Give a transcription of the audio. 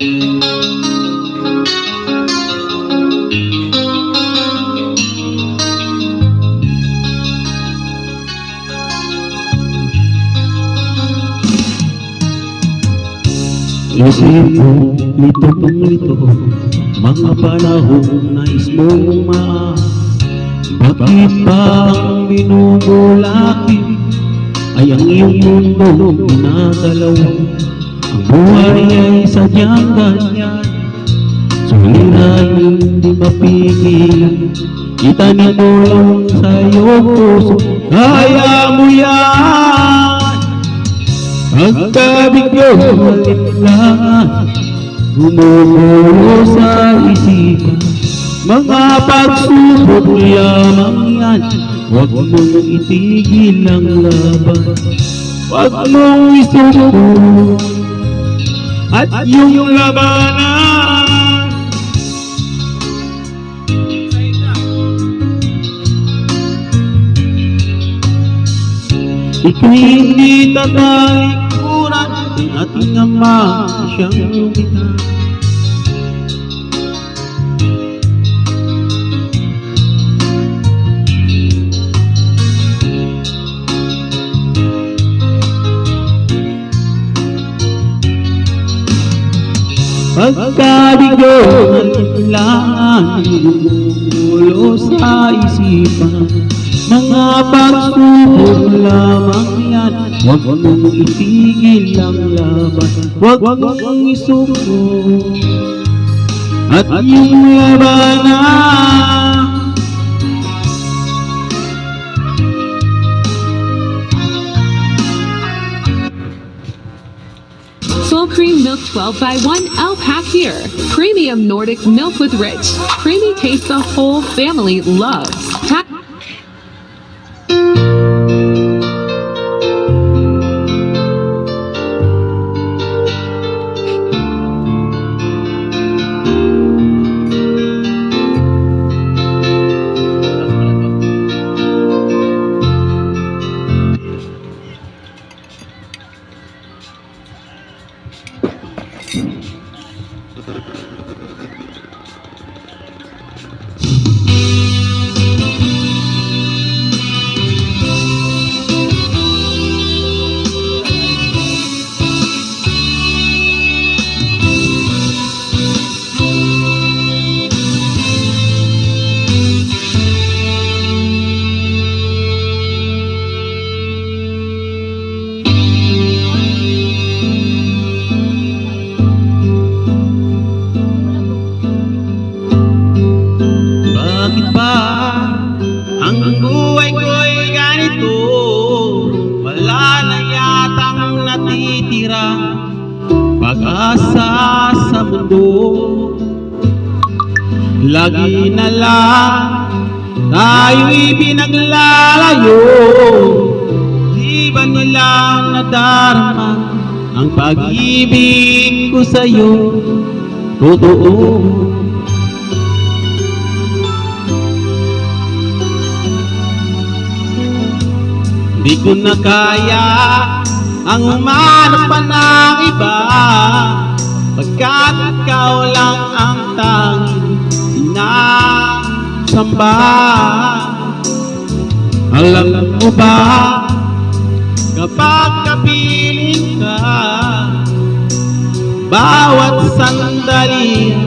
Isip mo, litong-lito, mga panahong nais mong bakit ba ang binubulaki ay ang iyong mundo dinadalaw? Ang buhay ay sadyang ganyan, sulit hindi mapigil. Itanim mo lang sa iyong puso, kaya mo yan. Pagkabigyo, malinlangan, gumugulo sa isipan. Mga pagsubok lamang yan, huwag mong itigil ang laban. Huwag mong isuko at yung labanan. Ika'y hindi tatalikuran ng ating Ama, siyang lumina. Pagkabigyo ng kailangan, gumugulo sa isipan. Mga pagsubok lamang yan, huwag mong itigil ang laban. Huwag mong isuko at yung labanan. Full cream milk 12 by 1 L pack here. Premium Nordic milk with rich, creamy taste the whole family loves. Pack pag-asa sa mundo. Lagi na lang tayo'y pinaglalayo. Di ba nila nadarama ang pag-ibig ko sa'yo? Totoo. Di ko na kaya ang umanap pa ng iba, pagkat ikaw lang ang tanging sinasamba. Alam mo ba, kapag kapiling ka, bawat sandali